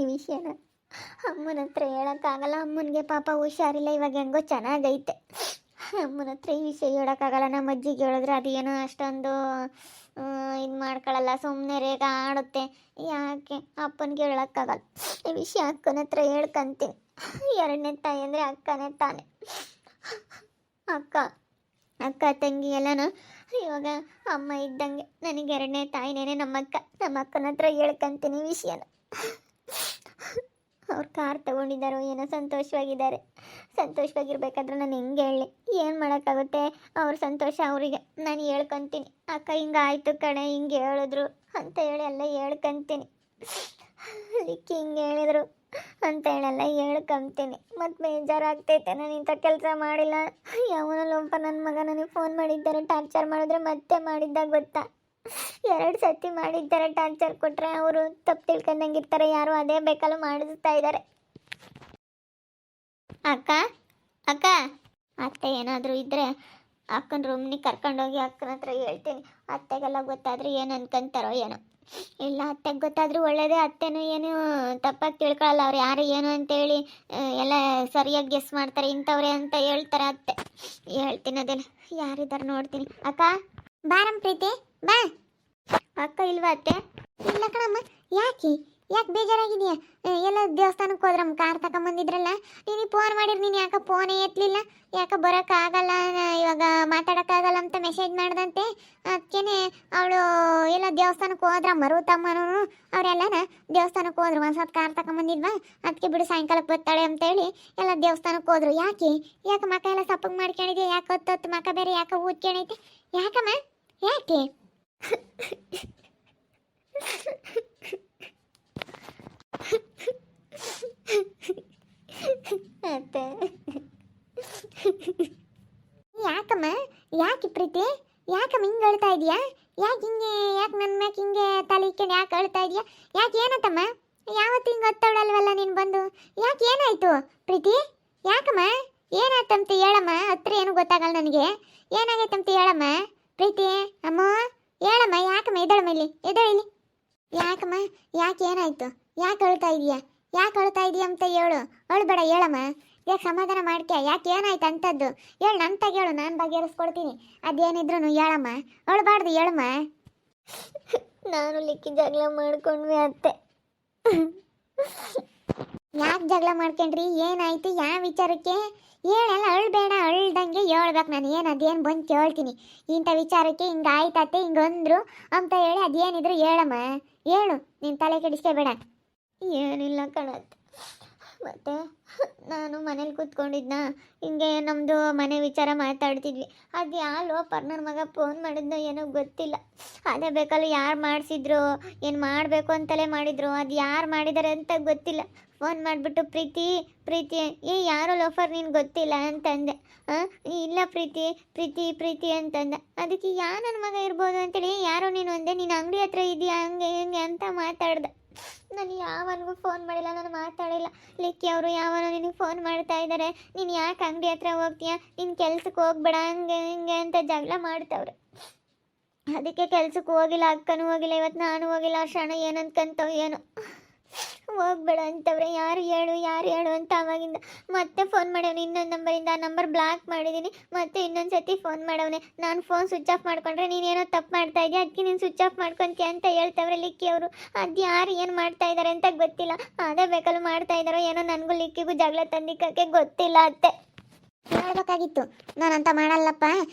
ಈ ವಿಷಯನ ಅಮ್ಮನ ಹತ್ರ ಹೇಳೋಕ್ಕಾಗಲ್ಲ. ಅಮ್ಮನಿಗೆ ಪಾಪ ಹುಷಾರಿಲ್ಲ, ಇವಾಗ ಹೆಂಗೋ ಚೆನ್ನಾಗೈತೆ. ಅಮ್ಮನ ಹತ್ರ ಈ ವಿಷಯ ಹೇಳೋಕ್ಕಾಗಲ್ಲ. ನಮ್ಮ ಅಜ್ಜಿಗೆ ಹೇಳಿದ್ರೆ ಅದು ಏನೋ ಅಷ್ಟೊಂದು ಇದು ಮಾಡ್ಕೊಳ್ಳಲ್ಲ, ಸುಮ್ಮನೆ ರೇಗ ಆಡುತ್ತೆ. ಯಾಕೆ ಅಪ್ಪನಿಗೆ ಹೇಳೋಕ್ಕಾಗಲ್ಲ ಈ ವಿಷಯ. ಅಕ್ಕನ ಹತ್ರ ಹೇಳ್ಕೊಂತೀನಿ. ಎರಡನೇ ತಾಯಿ ಅಂದರೆ ಅಕ್ಕನೇ ತಾನೆ. ಅಕ್ಕ ಅಕ್ಕ ತಂಗಿ ಎಲ್ಲನೂ ಇವಾಗ ಅಮ್ಮ ಇದ್ದಂಗೆ ನನಗೆ ಎರಡನೇ ತಾಯಿನೇನೆ ನಮ್ಮಕ್ಕ. ನಮ್ಮ ಅಕ್ಕನ ಹತ್ರ ಹೇಳ್ಕೊಂತೀನಿ ವಿಷಯನ. ಅವ್ರು ಕಾರ್ ತಗೊಂಡಿದ್ದಾರೋ ಏನೋ, ಸಂತೋಷವಾಗಿದ್ದಾರೆ. ಸಂತೋಷವಾಗಿರ್ಬೇಕಾದ್ರೆ ನಾನು ಹೆಂಗೆ ಹೇಳಿ, ಏನು ಮಾಡೋಕ್ಕಾಗುತ್ತೆ? ಅವ್ರ ಸಂತೋಷ ಅವರಿಗೆ. ನಾನು ಹೇಳ್ಕೊತೀನಿ, ಅಕ್ಕ ಹಿಂಗಾಯ್ತು ಕಣೆ, ಹಿಂಗೆ ಹೇಳಿದ್ರು ಅಂತ ಹೇಳಿ ಎಲ್ಲ ಹೇಳ್ಕೊಂತೀನಿ. ಅದಕ್ಕೆ ಹಿಂಗೆ ಹೇಳಿದ್ರು ಅಂತ ಹೇಳೆಲ್ಲ ಹೇಳ್ಕೊಂತೀನಿ. ಮತ್ತು ಬೇಜಾರಾಗ್ತೈತೆ, ನಾನು ಇಂಥ ಕೆಲಸ ಮಾಡಿಲ್ಲ. ಯಾವನಲ್ಲೊಬ್ಬ ನನ್ನ ಮಗ ನನಗೆ ಫೋನ್ ಮಾಡಿದ್ದಾರೆ, ಟಾರ್ಚರ್ ಮಾಡಿದ್ರೆ ಮತ್ತೆ ಮಾಡಿದ್ದಾಗ ಗೊತ್ತಾ, 2 ಸತಿ ಮಾಡಿದ್ದಾರೆ. ಟಾರ್ಚರ್ ಕೊಟ್ಟರೆ ಅವರು ತಪ್ಪು ತಿಳ್ಕೊಂಡಂಗಿರ್ತಾರೆ, ಯಾರು ಅದೇ ಬೇಕಲ್ಲ ಮಾಡಿಸ್ತಾ ಇದ್ದಾರೆ. ಅಕ್ಕ ಅಕ್ಕ ಅತ್ತೆ ಏನಾದರೂ ಇದ್ದರೆ ಅಕ್ಕನ ರೂಮ್ನಿಗೆ ಕರ್ಕೊಂಡೋಗಿ ಅಕ್ಕನ ಹತ್ರ ಹೇಳ್ತೀನಿ. ಅತ್ತೆಗೆಲ್ಲ ಗೊತ್ತಾದರೆ ಏನು ಅನ್ಕೊಂತಾರೋ ಏನೋ. ಇಲ್ಲ ಅತ್ತೆಗೆ ಗೊತ್ತಾದರೂ ಒಳ್ಳೇದೇ. ಅತ್ತೆನೂ ಏನು ತಪ್ಪಾಗಿ ತಿಳ್ಕೊಳ್ಳಲ್ಲ. ಅವ್ರು ಯಾರು ಏನು ಅಂತೇಳಿ ಎಲ್ಲ ಸರಿಯಾಗಿ ಗೆಸ್ ಮಾಡ್ತಾರೆ, ಇಂಥವ್ರೆ ಅಂತ ಹೇಳ್ತಾರೆ ಅತ್ತೆ. ಹೇಳ್ತೀನಿ ಅದೇನು, ಯಾರಿದ್ದಾರೆ ನೋಡ್ತೀನಿ. ಅಕ್ಕ ಬಾರಮ್ಮ ಪ್ರೀತಿ ಬಾ. ಅಕ್ಕ ಇಲ್ವಾ ಅತ್ತೆ? ಇಲ್ಲ ಕಣಮ್ಮ. ಯಾಕೆ ಬೇಜಾರಾಗಿದೆಯಾ? ಎಲ್ಲ ದೇವಸ್ಥಾನಕ್ಕೆ ಹೋದ್ರಮ್ಮ, ಕಾರ್ ತಗೊಂಬಂದಿದ್ರಲ್ಲ. ನೀನು ಫೋನ್ ಮಾಡಿರಿ, ನೀನು ಯಾಕೆ ಫೋನೇ ಎತ್ತಲಿಲ್ಲ? ಯಾಕೆ ಬರೋಕ್ಕಾಗಲ್ಲ, ಇವಾಗ ಮಾತಾಡೋಕ್ಕಾಗಲ್ಲ ಅಂತ ಮೆಸೇಜ್ ಮಾಡ್ದಂತೆ. ಅದಕ್ಕೇ ಅವಳು ಎಲ್ಲ ದೇವಸ್ಥಾನಕ್ಕೆ ಹೋದ್ರಮ್ಮ, ತಮ್ಮನೂ ಅವರೆಲ್ಲನ ದೇವಸ್ಥಾನಕ್ಕೆ ಹೋದ್ರು. ಒಂದ್ಸತ್ ಕಾರ್ ತಗೊಂಬಂದಿದ್ವಾ, ಅದಕ್ಕೆ ಬಿಡು ಸಾಯಂಕಾಲಕ್ಕೆ ಬರ್ತಾಳೆ ಅಂತೇಳಿ ಎಲ್ಲ ದೇವಸ್ಥಾನಕ್ಕೆ ಹೋದ್ರು. ಯಾಕೆ ಮಕ ಎಲ್ಲ ಸಪ್ಪಗೆ ಮಾಡ್ಕೊಂಡಿದ್ಯಾ? ಯಾಕೆ ಹೊತ್ತು ಮಕ ಬೇರೆ ಯಾಕೆ ಊದ್ಕೊಂಡೈತೆ? ಯಾಕಮ್ಮ ಯಾಕೆ? ಅತ್ತೆ ಯಾಕಮ್ಮ? ಯಾಕೆ ಪ್ರೀತಿ? ಯಾಕಮ್ಮ ಹಿಂಗೆ ಹೇಳ್ತಾ ಇದೀಯಾ? ಯಾಕೆ ನನ್ನ ಮ್ಯಾಕೆ ಹಿಂಗೆ ತಲೆ ಇಕ್ಕೊಂಡು ಯಾಕೆ ಹೇಳ್ತಾ ಇದೀಯಾ? ಯಾಕೆ ಏನತ್ತಮ್ಮ? ಯಾವತ್ತು ಹಿಂಗೆ ಹೊತ್ತವಳಲ್ವಲ್ಲ ನೀನು ಬಂದು? ಯಾಕೆ ಏನಾಯ್ತು ಪ್ರೀತಿ? ಯಾಕಮ್ಮ ಏನಾಯ್ತಂತ ಹೇಳಮ್ಮ. ಹತ್ರ ಏನು ಗೊತ್ತಾಗಲ್ಲ ನನಗೆ. ಏನಾಗೈತಂತ ಹೇಳಮ್ಮ ಪ್ರೀತಿ. ಅಮ್ಮ ಹೇಳಮ್ಮ. ಯಾಕಮ್ಮ ಎದ್ದೇಳಮ್ಮ, ಇಲ್ಲಿ ಯಾಕಮ್ಮ? ಯಾಕೆ ಏನಾಯ್ತು? ಯಾಕೆ ಅಳ್ತಾ ಇದೀಯಾ ಅಂತ ಹೇಳು. ಅಳ್ಬೇಡ, ಹೇಳಮ್ಮ. ಯಾಕೆ ಸಮಾಧಾನ ಮಾಡ್ಕೆ? ಯಾಕೆ ಏನಾಯ್ತು ಅಂತದ್ದು ಹೇಳು. ನಂತಾಗ ಹೇಳು, ನಾನು ಬಗೆಹರಿಸ್ಕೊಡ್ತೀನಿ. ಅದೇನಿದ್ರು ಹೇಳಮ್ಮ, ಅಳ್ಬಾರ್ದು, ಹೇಳಮ್ಮ. ನಾನು ಲಿಕ್ಕಿ ಜಗಳ ಮಾಡ್ಕೊಂಡ್ವಿ ಅತ್ತೆ. ಯಾಕೆ ಜಗಳ ಮಾಡ್ಕೊಂಡ್ರಿ? ಏನಾಯ್ತು? ಯಾವ ವಿಚಾರಕ್ಕೆ? ಹೇಳಲ್ಲ, ಅಳ್ಬೇಡ, ಅಳ್ದಂಗೆ ಹೇಳ್ಬೇಕು. ನಾನು ಏನು ಅದೇನು ಬಂದು ಕೇಳ್ತೀನಿ. ಇಂಥ ವಿಚಾರಕ್ಕೆ ಹಿಂಗೆ ಆಯ್ತತ್ತೆ, ಹಿಂಗಂದ್ರು ಅಂತ ಹೇಳಿ ಅದೇನಿದ್ರು ಹೇಳಮ್ಮ, ಹೇಳು. ನೀನು ತಲೆ ಕೆಡಿಸ್ಕೋಬೇಡ. ಏನಿಲ್ಲ ಕಣತ್ತೆ. ಮತ್ತು ನಾನು ಮನೇಲಿ ಕೂತ್ಕೊಂಡಿದ್ನ, ಹಿಂಗೆ ನಮ್ಮದು ಮನೆ ವಿಚಾರ ಮಾತಾಡ್ತಿದ್ವಿ. ಅದು ಯಾರೋ ಪರ್ನರ್ ಮಗ ಫೋನ್ ಮಾಡಿದ್ನೋ ಏನೋ ಗೊತ್ತಿಲ್ಲ. ಅದೇ ಬೇಕಲ್ಲ ಯಾರು ಮಾಡಿಸಿದ್ರು, ಏನು ಮಾಡಬೇಕು ಅಂತಲೇ ಮಾಡಿದ್ರು. ಅದು ಯಾರು ಮಾಡಿದ್ದಾರೆ ಅಂತ ಗೊತ್ತಿಲ್ಲ. ಫೋನ್ ಮಾಡಿಬಿಟ್ಟು ಪ್ರೀತಿ ಯಾರೋ ಲೋಫರ್ ನೀನು ಗೊತ್ತಿಲ್ಲ ಅಂತಂದೆ. ಇಲ್ಲ ಪ್ರೀತಿ ಅಂತಂದೆ. ಅದಕ್ಕೆ ನನ್ನ ಮಗ ಇರ್ಬೋದು ಅಂತೇಳಿ ಯಾರೋ ನೀನು ಅಂದೆ. ನೀನು ಅಂಗಡಿ ಹತ್ರ ಇದೆಯಾ ಹಂಗೆ ಹಿಂಗೆ ಅಂತ ಮಾತಾಡ್ದೆ. ನಾನು ಯಾವನಿಗೂ ಫೋನ್ ಮಾಡಿಲ್ಲ, ನಾನು ಮಾತಾಡಿಲ್ಲ. ಲಿಕ್ಕಿ ಅವರು ಯಾವನೋ ನಿನಗೆ ಫೋನ್ ಮಾಡ್ತಾ ಇದ್ದಾರೆ. ನೀನು ಯಾಕೆ ಅಂಗಡಿ ಹತ್ರ ಹೋಗ್ತೀಯಾ? ನೀನು ಕೆಲ್ಸಕ್ಕೆ ಹೋಗ್ಬೇಡ ಹಂಗೆ ಹಿಂಗೆ ಅಂತ ಜಗಳ ಮಾಡ್ತವ್ರೆ. ಅದಕ್ಕೆ ಕೆಲ್ಸಕ್ಕೆ ಹೋಗಿಲ್ಲ, ಅಕ್ಕನೂ ಹೋಗಿಲ್ಲ, ಇವತ್ತು ನಾನು ಹೋಗಿಲ್ಲ. ಕ್ಷಣ ಏನಂತಂತವ್ ಏನೋ ಹೋಗ್ಬೇಡ ಅಂತವ್ರೆ. ಯಾರು ಹೇಳು ಅಂತ ಅವಾಗಿಂದ ಮತ್ತೆ ಫೋನ್ ಮಾಡವ್ನೆ ಇನ್ನೊಂದು ನಂಬರಿಂದ. ಆ ನಂಬರ್ ಬ್ಲಾಕ್ ಮಾಡಿದ್ದೀನಿ. ಮತ್ತೆ ಇನ್ನೊಂದು ಸತಿ ಫೋನ್ ಮಾಡವನೆ. ನಾನು ಫೋನ್ ಸ್ವಿಚ್ ಆಫ್ ಮಾಡ್ಕೊಂಡ್ರೆ ನೀನೇನೋ ತಪ್ಪು ಮಾಡ್ತಾ ಇದೆಯಾ, ಅದಕ್ಕೆ ನೀನು ಸ್ವಿಚ್ ಆಫ್ ಮಾಡ್ಕೊತೀಯ ಅಂತ ಹೇಳ್ತವ್ರೆ ಲಿಕ್ಕಿ ಅವರು. ಅದು ಯಾರು ಏನು ಮಾಡ್ತಾ ಇದ್ದಾರೆ ಅಂತ ಗೊತ್ತಿಲ್ಲ. ಅದೇ ಬೇಕಲ್ಲ ಮಾಡ್ತಾ ಇದ್ದಾರೋ ಏನೋ, ನನಗೂ ಲಿಕ್ಕಿಗೂ ಜಗಳ ತಂದಿಕ್ಕಕ್ಕೆ ಗೊತ್ತಿಲ್ಲ ಅತ್ತೆ. ಹೇಳ್ಬೇಕಾಗಿತ್ತು, ನಾನಂತ ಮಾಡಲ್ಲಪ್ಪ,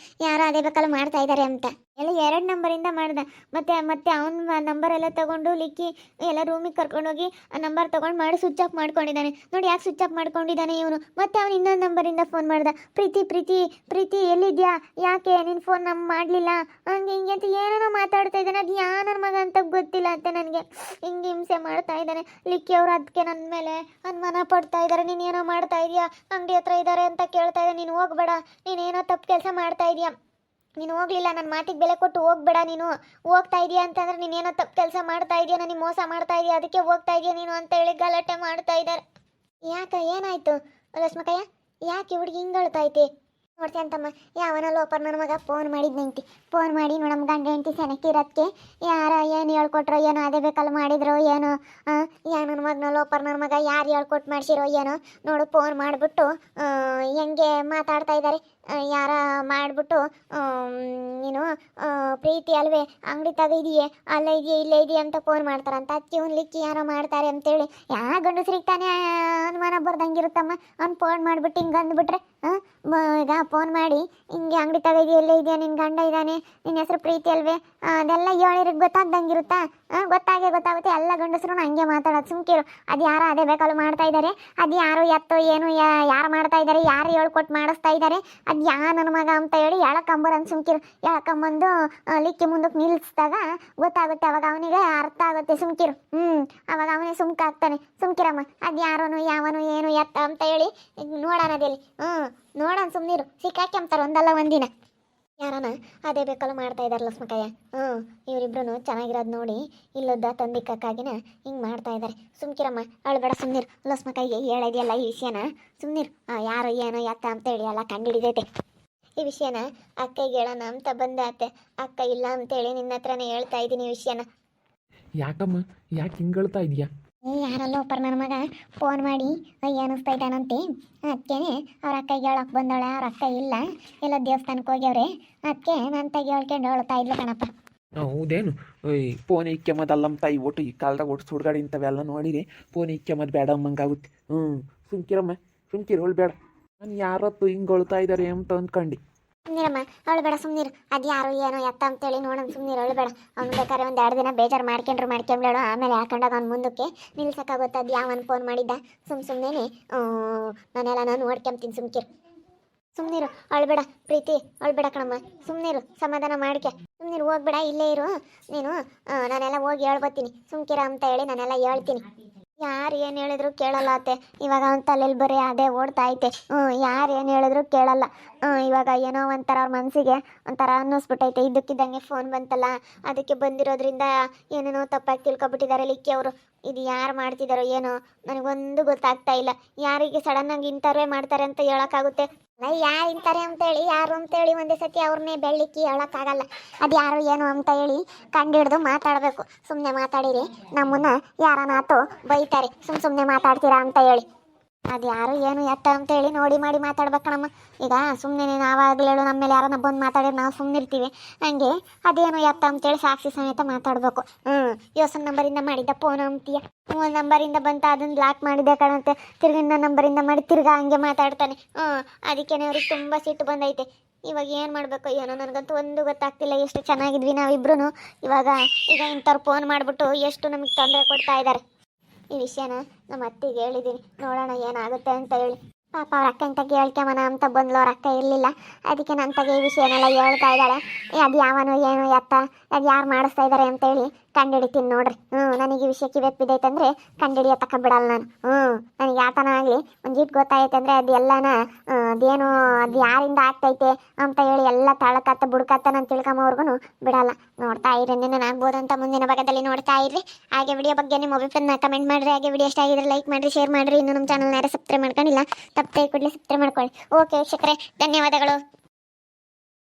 ಯಾರೋ ಅದೇ ಬೇಕಲ್ಲ ಮಾಡ್ತಾ ಇದ್ದಾರೆ ಅಂತ. ಎಲ್ಲ 2 ನಂಬರಿಂದ ಮಾಡ್ದೆ. ಮತ್ತೆ ಅವನ ನಂಬರ್ ಎಲ್ಲ ತೊಗೊಂಡು ಲಿಕ್ಕಿ ಎಲ್ಲ ರೂಮಿಗೆ ಕರ್ಕೊಂಡೋಗಿ ಆ ನಂಬರ್ ತೊಗೊಂಡು ಮಾಡಿ ಸ್ವಿಚ್ ಆಫ್ ಮಾಡ್ಕೊಂಡಿದ್ದಾನೆ. ನೋಡಿ ಯಾಕೆ ಸ್ವಿಚ್ ಆಫ್ ಮಾಡ್ಕೊಂಡಿದ್ದಾನೆ ಇವನು. ಮತ್ತೆ ಅವನು ಇನ್ನೊಂದು ನಂಬರಿಂದ ಫೋನ್ ಮಾಡ್ದ. ಪ್ರೀತಿ ಎಲ್ಲಿದ್ಯಾ? ಯಾಕೆ ನೀನು ಫೋನ್ ಮಾಡಲಿಲ್ಲ? ಹಂಗೆ ಹಿಂಗೆ ಅಂತ ಏನೇನೋ ಮಾತಾಡ್ತಾ ಇದ್ದಾನೆ. ಅದು ಯಾರ ಮಗ ಅಂತ ಗೊತ್ತಿಲ್ಲ ಅಂತ ನನಗೆ. ಹಿಂಗೆ ಹಿಂಸೆ ಮಾಡ್ತಾ ಇದ್ದಾನೆ ಲಿಕ್ಕಿ ಅವರು. ಅದಕ್ಕೆ ನನ್ನ ಮೇಲೆ ಅನುಮಾನ ಪಡ್ತಾ ಇದ್ದಾರೆ. ನೀನು ಏನೋ ಮಾಡ್ತಾ ಇದೀಯಾ, ಅಂಗಡಿ ಹತ್ರ ಇದ್ದಾರೆ ಅಂತ ಕೇಳ್ತಾ ಇದ್ದೆ. ನೀನು ಹೋಗ್ಬೇಡ, ನೀನೇನೋ ತಪ್ಪು ಕೆಲಸ ಮಾಡ್ತಾ ಇದೀಯಾ. ನೀನು ಹೋಗ್ಲಿಲ್ಲ, ನನ್ನ ಮಾತಿಗೆ ಬೆಲೆ ಕೊಟ್ಟು ಹೋಗ್ಬೇಡ. ನೀನು ಹೋಗ್ತಾ ಇದೀಯಾ ಅಂತಂದ್ರೆ ನೀನೇನೋ ತಪ್ಪು ಕೆಲಸ ಮಾಡ್ತಾ ಇದೀಯಾ, ನನಗೆ ಮೋಸ ಮಾಡ್ತಾ ಇದೀಯಾ, ಅದಕ್ಕೆ ಹೋಗ್ತಾ ಇದೀಯಾ ನೀನು ಅಂತ ಹೇಳಿ ಗಲಾಟೆ ಮಾಡ್ತಾ ಇದ್ದಾರೆ. ಯಾಕೆ ಏನಾಯ್ತು ಲಕ್ಷ್ಮಕ್ಕಯ್ಯ? ಯಾಕೆ ಹುಡುಗಿ ಹಿಂಗೆ ಅಳ್ತಾ ಐತಿ? ನೋಡ್ತೀಯಂತಮ್ಮ ಯಾವನ ಲೋಪರ್ ನನ್ನ ಮಗ ಫೋನ್ ಮಾಡಿದ್ನಂತಿ ಫೋನ್ ಮಾಡಿ ನೋಡಮ್ಮ ಗಂಡ ಹೆಂಡತಿ ಸೆನಕ್ಕಿರತ್ತೆ ಯಾರ ಏನು ಹೇಳ್ಕೊಟ್ರೋ ಏನೋ ಅದೇ ಬೇಕಲ್ಲ ಮಾಡಿದ್ರು ಏನೋ ಯಾ ನನ್ನ ಮಗನ ಲೋಪರ್ ನನ್ನ ಮಗ ಯಾರು ಹೇಳ್ಕೊಟ್ಟು ಮಾಡಿಸಿರೋ ಏನೋ ನೋಡು ಫೋನ್ ಮಾಡಿಬಿಟ್ಟು ಹೆಂಗೆ ಮಾತಾಡ್ತಾ ಇದ್ದಾರೆ ಯಾರ ಮಾಡಿಬಿಟ್ಟು ನೀನು ಪ್ರೀತಿ ಅಲ್ವೇ ಅಂಗಡಿ ತೆಗಿದೆಯೇ ಅಲ್ಲೇ ಇದೆಯೇ ಇಲ್ಲೇ ಇದೆಯಾ ಅಂತ ಫೋನ್ ಮಾಡ್ತಾರಂತ ಅದಕ್ಕೆ ಒಂದು ಲಿಕ್ಕಿ ಯಾರೋ ಮಾಡ್ತಾರೆ ಅಂತೇಳಿ ಯಾ ಗಂಡಸ್ರಿಗೆ ತಾನೇ ಅನುಮಾನ ಬರ್ದಂಗಿರುತ್ತಮ್ಮ ಅವ್ನು ಫೋನ್ ಮಾಡಿಬಿಟ್ಟು ಹಿಂಗೆ ಅಂದ್ಬಿಟ್ರೆ ಈಗ ಫೋನ್ ಮಾಡಿ ಹಿಂಗೆ ಅಂಗಡಿ ತೆಗೆದಿ ಎಲ್ಲೇ ಇದೆಯಾ ನಿನ್ನ ಗಂಡ ಇದ್ದಾನೆ ನಿನ್ನ ಹೆಸರು ಪ್ರೀತಿ ಅಲ್ವೇ ಅದೆಲ್ಲ ಹೇಳಿರಿಗೆ ಗೊತ್ತಾಗ್ದಂಗಿರುತ್ತಾ ಗೊತ್ತಾಗುತ್ತೆ ಎಲ್ಲ ಗಂಡಸರು ಹಂಗೆ ಮಾತಾಡೋದು ಸುಮ್ಕಿರು ಅದು ಯಾರೋ ಅದೇ ಬೇಕಲ್ಲ ಮಾಡ್ತಾ ಇದ್ದಾರೆ ಅದು ಯಾರು ಎತ್ತೋ ಏನು ಯಾರು ಮಾಡ್ತಾ ಇದ್ದಾರೆ ಯಾರು ಹೇಳ್ಕೊಟ್ಟು ಮಾಡಿಸ್ತಾ ಇದ್ದಾರೆ ಅದು ನನ್ನ ಮಗ ಅಂತ ಹೇಳಿ ಎಳಕಂಬರನ್ನು ಸುಮ್ಕಿರು ಎಳಕಂಬಂದು ಲಿಕ್ಕಿ ಮುಂದಕ್ಕೆ ನಿಲ್ಲಿಸಿದಾಗ ಗೊತ್ತಾಗುತ್ತೆ ಅವಾಗ ಅವನಿಗೆ ಅರ್ಥ ಆಗುತ್ತೆ ಸುಮ್ಕಿರು ಅವಾಗ ಅವನೇ ಸುಮ್ಕಾಗ್ತಾನೆ ಸುಮ್ಕಿರಮ್ಮ ಅದು ಯಾವನು ಏನು ಎತ್ತ ಅಂತ ಹೇಳಿ ನೋಡೋಣದಲ್ಲಿ ನೋಡೋಣ ಸುಮ್ಮನಿರು ಸಿಕ್ಕಾಕ್ಯಂತಾರೆ ಒಂದಲ್ಲ ಒಂದಿನ ಯಾರನ ಅದೇ ಬೇಕಲ್ಲ ಮಾಡ್ತಾ ಇದ್ದಾರೆ ಲಕ್ಷ್ಮಕ್ಕಯ್ಯ ಇವರಿಬ್ರು ಚೆನ್ನಾಗಿರೋದು ನೋಡಿ ಇಲ್ಲೊದ್ದ ತಂದಿಕ್ಕಾಗಿನ ಹಿಂಗೆ ಮಾಡ್ತಾ ಇದ್ದಾರೆ ಸುಮ್ಕಿರಮ್ಮ ಅಳ್ಬೇಡ ಸುಮ್ಮನಿರು ಲಕ್ಷ್ಮಕ್ಕಯ್ಯ ಹೇಳಿದೆಯಲ್ಲ ಈ ವಿಷಯನ ಸುಮ್ಮನಿರು ಯಾರು ಏನೋ ಎತ್ತ ಅಂತ ಹೇಳಿ ಎಲ್ಲ ಕಂಡುಹಿಡಿದೈತೆ ಈ ವಿಷಯನ ಅಕ್ಕಗೆ ಹೇಳೋಣ ಅಂತ ಬಂದೆ ಅತ್ತೆ ಅಕ್ಕ ಇಲ್ಲ ಅಂತೇಳಿ ನಿನ್ನ ಹತ್ರನೇ ಹೇಳ್ತಾ ಇದ್ದೀನಿ ಈ ವಿಷಯನ ಯಾಕಮ್ಮ ಯಾಕೆ ಹಿಂಗೆ ಹೇಳ್ತಾ ಇದೆಯಾ ಯಾರಲ್ಲ ಒಬ್ಬರು ನನ್ನ ಮಗ ಫೋನ್ ಮಾಡಿ ಅನ್ನಿಸ್ತಾ ಇದ್ದಾನಂತೆ ಅದಕ್ಕೇನೆ ಅವ್ರ ಅಕ್ಕಗೆ ಹೇಳೋಕೆ ಬಂದವಳೆ ಅವ್ರ ಅಕ್ಕ ಇಲ್ಲ ಎಲ್ಲ ದೇವಸ್ಥಾನಕ್ಕೆ ಹೋಗ್ಯವ್ರೆ ಅದಕ್ಕೆ ನನ್ನ ತಾಗಿ ಹೇಳ್ಕೊಂಡು ಹೇಳ್ತಾ ಇದ್ಲು ಕಣಪ್ಪ ಹೌದೇನು ಫೋನ್ ಇಕ್ಕೆಮದಲ್ಲಮ್ಮ ತಾಯಿ ಒಟ್ಟು ಈ ಕಾಲದಾಗ ಒಟ್ಟು ಸುಡ್ಗಾಡಿ ಇಂಥವೆಲ್ಲ ನೋಡಿರಿ ಫೋನ್ ಇಕ್ಕೆಮದ್ ಬೇಡ ಅಮ್ಮಂಗಾಗುತ್ತೆ ಸುಮ್ಕಿರಮ್ಮ ಸುಮ್ಕಿರು ಬೇಡ ನಾನು ಯಾರತ್ತು ಹಿಂಗೆ ಹೊಳ್ತಾ ಇದ್ದಾರೆ ಅಂತ ಅಂದ್ಕೊಂಡು ಸುಮ್ಮನಿರಮ್ಮ ಅವಳು ಬೇಡ ಸುಮ್ಮನಿರು ಅದು ಯಾರು ಏನೋ ಎತ್ತ ಅಂತೇಳಿ ನೋಡೋಣ ಸುಮ್ಮನಿರು ಅವಳು ಬೇಡ ಅವ್ನು ಬೇಕಾದ್ರೆ ಒಂದು 2 ದಿನ ಬೇಜಾರು ಮಾಡ್ಕೊಂಡ್ಬೇಡ ಆಮೇಲೆ ಹಾಕೊಂಡಾಗ ಅವ್ನು ಮುಂದಕ್ಕೆ ನಿಲ್ಸಕ್ಕಾಗುತ್ತೆ ಅದು ಯಾವನು ಫೋನ್ ಮಾಡಿದ್ದ ಸುಮ್ಮನೆ ನಾನೆಲ್ಲ ನೋಡ್ಕೊಂತೀನಿ ಸುಮ್ಮನಿರು ಅವಳು ಬೇಡ ಪ್ರೀತಿ ಅವಳು ಬೇಡ ಕಣಮ್ಮ ಸುಮ್ಮನಿರು ಸಮಾಧಾನ ಮಾಡ್ಕೆ ಸುಮ್ಮನಿರು ಹೋಗ್ಬೇಡ ಇಲ್ಲೇ ಇರು ನೀನು ನಾನೆಲ್ಲ ಹೋಗಿ ಹೇಳ್ಬತ್ತೀನಿ ಸುಮ್ಕಿರ ಅಂತ ಹೇಳಿ ನಾನೆಲ್ಲ ಹೇಳ್ತೀನಿ ಯಾರು ಏನು ಹೇಳಿದ್ರು ಕೇಳಲ್ಲ ಅತ್ತೆ ಇವಾಗ ಅವ್ನ ತಲೆಯಲ್ಲಿ ಬರೀ ಅದೇ ಓಡ್ತಾ ಐತೆ ಯಾರು ಏನು ಹೇಳಿದ್ರು ಕೇಳಲ್ಲ ಇವಾಗ ಏನೋ ಒಂಥರ ಅವ್ರ ಮನಸ್ಸಿಗೆ ಒಂಥರ ಅನ್ನಿಸ್ಬಿಟ್ಟೈತೆ ಇದ್ದಕ್ಕಿದ್ದಂಗೆ ಫೋನ್ ಬಂತಲ್ಲ ಅದಕ್ಕೆ ಬಂದಿರೋದ್ರಿಂದ ಏನೇನೋ ತಪ್ಪಾಗಿ ತಿಳ್ಕೊಬಿಟ್ಟಿದ್ದಾರೆ ಲಿಕ್ಕಿ ಅವರು ಇದು ಯಾರು ಮಾಡ್ತಿದ್ದಾರೋ ಏನೋ ನನಗೊಂದು ಗೊತ್ತಾಗ್ತಾ ಇಲ್ಲ ಯಾರಿಗೆ ಸಡನ್ನಾಗಿ ಇಂಟರ್ವ್ಯೂ ಮಾಡ್ತಾರೆ ಅಂತ ಹೇಳೋಕ್ಕಾಗುತ್ತೆ ಯಾರು ಇಂತಾರೆ ಅಂತೇಳಿ ಯಾರು ಅಂತೇಳಿ ಒಂದೇ ಸತಿ ಅವ್ರನ್ನೇ ಬೆಳ್ಳಿಕ್ಕಿ ಹೇಳೋಕ್ಕಾಗಲ್ಲ ಅದು ಯಾರು ಏನು ಅಂತ ಹೇಳಿ ಕಂಡಿಡ್ದು ಮಾತಾಡಬೇಕು ಸುಮ್ಮನೆ ಮಾತಾಡಿರಿ ನಮ್ಮನ್ನ ಯಾರನ್ನಾತು ಬೈತಾರೆ ಸುಮ್ಮನೆ ಮಾತಾಡ್ತೀರಾ ಅಂತ ಹೇಳಿ ಅದು ಯಾರು ಏನು ಎತ್ತ ಅಂತೇಳಿ ನೋಡಿ ಮಾಡಿ ಮಾತಾಡ್ಬೇಕಣಮ್ಮ ಈಗ ಸುಮ್ಮನೆ ನಾವಾಗಲೂ ಹೇಳು ನಮ್ಮ ಮೇಲೆ ಯಾರನ್ನ ಬಂದು ಮಾತಾಡಿದ್ರೆ ನಾವು ಸುಮ್ಮನಿರ್ತೀವಿ ಹಂಗೆ ಅದೇನು ಎತ್ತ ಅಂತೇಳಿ ಸಾಕ್ಷಿ ಸಮೇತ ಮಾತಾಡಬೇಕು ಯೋಸನ್ ನಂಬರಿಂದ ಮಾಡಿದ್ದ ಫೋನ್ ಅಂತೀಯ ನಂಬರಿಂದ ಬಂತ ಅದನ್ನು ಬ್ಲಾಕ್ ಮಾಡಿದ್ದೆ ಕಾಣುತ್ತೆ ತಿರ್ಗಿನ ನಂಬರಿಂದ ಮಾಡಿ ತಿರ್ಗಾ ಹಂಗೆ ಮಾತಾಡ್ತಾನೆ ಅದಕ್ಕೇನೆ ಅವ್ರಿಗೆ ತುಂಬ ಸಿಟ್ಟು ಬಂದೈತೆ ಇವಾಗ ಏನು ಮಾಡಬೇಕು ಏನೋ ನನಗಂತೂ ಒಂದು ಗೊತ್ತಾಗ್ತಿಲ್ಲ ಎಷ್ಟು ಚೆನ್ನಾಗಿದ್ವಿ ನಾವಿಬ್ರು ಇವಾಗ ಈಗ ಇಂಥವ್ರು ಫೋನ್ ಮಾಡಿಬಿಟ್ಟು ಎಷ್ಟು ನಮಗೆ ತೊಂದರೆ ಕೊಡ್ತಾ ಇದ್ದಾರೆ ಈ ವಿಷಯನ ನಮ್ಮ ಅತ್ತಿಗೆ ಹೇಳಿದ್ದೀನಿ ನೋಡೋಣ ಏನಾಗುತ್ತೆ ಅಂತ ಹೇಳಿ ಪಾಪ ಅವ್ರ ಅಕ್ಕನ ತಗ್ಗೆ ಹೇಳ್ಕೊಂಬನ ಅಂತ ಬಂದ್ಲು ಅವ್ರ ಅಕ್ಕ ಇರಲಿಲ್ಲ ಅದಕ್ಕೆ ನನ್ನ ತಗೆ ಈ ವಿಷಯನೆಲ್ಲ ಹೇಳ್ತಾ ಇದ್ದಾಳೆ ಅದು ಯಾವನು ಏನು ಎತ್ತ ಅದು ಯಾರು ಮಾಡಿಸ್ತಾ ಇದ್ದಾರೆ ಅಂತೇಳಿ ಕಂಡಿಡಿತೀನಿ ನೋಡ್ರಿ ನನಗೆ ಈ ವಿಷಯಕ್ಕೆ ಬೆಪ್ಪಿದೈತಂದ್ರೆ ಕಂಡಿಡಿಯೋ ತಕ್ಕ ಬಿಡಲ್ಲ ನಾನು ನನಗೆ ಯಾತನ ಆಗಲಿ ಒಂದಿಟ್ಟು ಗೊತ್ತಾಯ್ತು ಅಂದರೆ ಅದು ಎಲ್ಲನ ಅದೇನು ಅದು ಯಾರಿಂದ ಆಗ್ತೈತೆ ಅಂತ ಹೇಳಿ ಎಲ್ಲ ತಳಕತ್ತ ಬುಡ್ಕತ್ತ ನಾನು ತಿಳ್ಕೊಂಬವ್ರಿಗೂ ಬಿಡಲ್ಲ ನೋಡ್ತಾ ಇರಿ ನಾನು ಆಗ್ಬೋದಂತ ಮುಂದಿನ ಭಾಗದಲ್ಲಿ ನೋಡ್ತಾ ಇರ್ರಿ ಹಾಗೆ ವಿಡಿಯೋ ಬಗ್ಗೆ ನಿಮ್ಮ ಅಭಿಪ್ರಾಯನ ಕಮೆಂಟ್ ಮಾಡಿರಿ ಹಾಗೆ ವಿಡಿಯೋ ಇಷ್ಟ ಆಗಿದ್ರೆ ಲೈಕ್ ಮಾಡಿರಿ ಶೇರ್ ಮಾಡಿರಿ ಇನ್ನು ನಮ್ಮ ಚಾನಲ್ನ ಯಾರು ಸಬ್ಸ್ಕ್ರೈಬ್ ಮಾಡ್ಕೊಂಡಿಲ್ಲ ತಪ್ಪದೆ ಕೂಡಲೇ ಸಬ್ಸ್ಕ್ರೈಬ್ ಮಾಡ್ಕೊಳ್ಳಿ ಓಕೆ ವೀಕ್ಷಕರೇ ಧನ್ಯವಾದಗಳು.